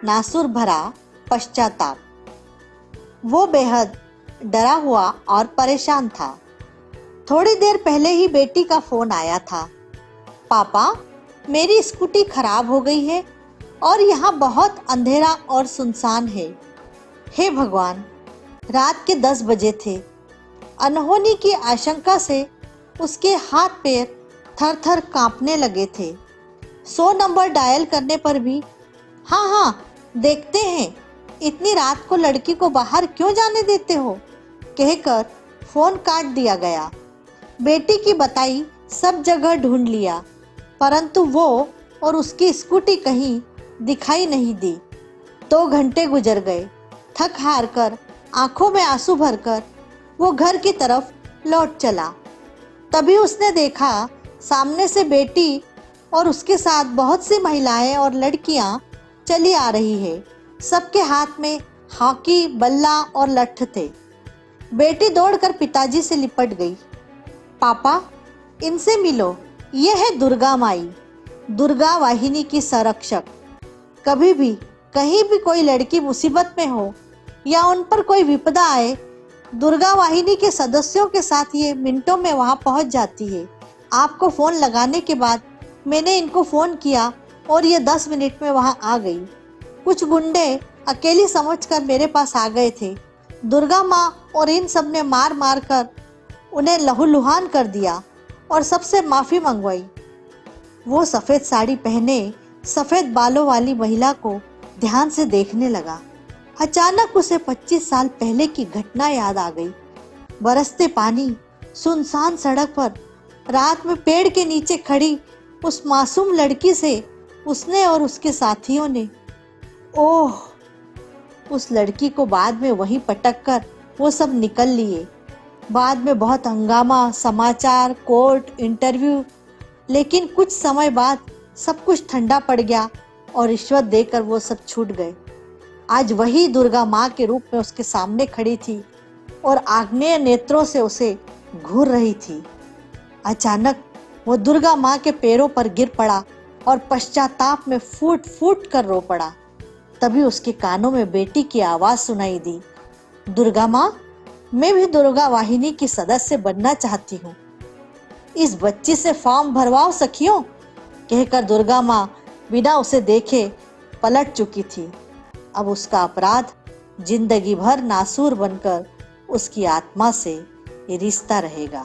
नासुर भरा पश्चाताप। वो बेहद डरा हुआ और परेशान था। थोड़ी देर पहले ही बेटी का फोन आया था। पापा, मेरी स्कूटी खराब हो गई है और यहाँ बहुत अंधेरा और सुनसान है। हे भगवान, रात के 10 बजे थे। अनहोनी की आशंका से उसके हाथ पैर थर थर कांपने लगे थे। 100 नंबर डायल करने पर भी हाँ हाँ देखते हैं, इतनी रात को लड़की को बाहर क्यों जाने देते हो, कहकर फोन काट दिया गया। बेटी की बताई सब जगह ढूंढ लिया, परंतु वो और उसकी स्कूटी कहीं दिखाई नहीं दी। 2 घंटे गुजर गए। थक हार कर, आंखों में आंसू भरकर वो घर की तरफ लौट चला। तभी उसने देखा सामने से बेटी और उसके साथ बहुत सी महिलाएं और लड़कियां चली आ रही है। सबके हाथ में हॉकी, बल्ला और लठ थे। बेटी दौड़कर पिताजी से लिपट गई। पापा, इनसे मिलो, ये है दुर्गा माई, दुर्गा वाहिनी की संरक्षक। कभी भी कहीं भी कोई लड़की मुसीबत में हो या उन पर कोई विपदा आए, दुर्गा वाहिनी के सदस्यों के साथ ये मिनटों में वहां पहुंच जाती है। आपको फोन लगाने के बाद मैंने इनको फोन किया और ये 10 मिनट में वहां आ गई। कुछ गुंडे अकेली समझकर मेरे पास आ गए थे। दुर्गा माँ और इन सब ने मार मार कर उन्हें लहूलुहान कर दिया और सबसे माफी मंगवाई। वो सफेद साड़ी पहने सफेद बालों वाली महिला को ध्यान से देखने लगा। अचानक उसे 25 साल पहले की घटना याद आ गई। बरसते पानी, सुनसान सड़क पर रात में पेड़ के नीचे खड़ी उस मासूम लड़की से उसने और उसके साथियों ने, ओह, उस लड़की को बाद में वहीं पटक कर वो सब निकल लिए। बाद में बहुत हंगामा, समाचार, कोर्ट, इंटरव्यू, लेकिन कुछ समय बाद सब कुछ ठंडा पड़ गया और रिश्वत देकर वो सब छूट गए। आज वही दुर्गा माँ के रूप में उसके सामने खड़ी थी और आग्नेय नेत्रों से उसे घूर रही थी। अचानक वो दुर्गा माँ के पैरों पर गिर पड़ा और पश्चाताप में फूट फूट कर रो पड़ा। तभी उसके कानों में बेटी की आवाज सुनाई दी, दुर्गा माँ, मैं भी दुर्गा वाहिनी की सदस्य बनना चाहती हूँ। इस बच्ची से फॉर्म भरवाओ सखियों, कहकर दुर्गा माँ बिना उसे देखे पलट चुकी थी। अब उसका अपराध जिंदगी भर नासूर बनकर उसकी आत्मा से रिश्ता रहेगा।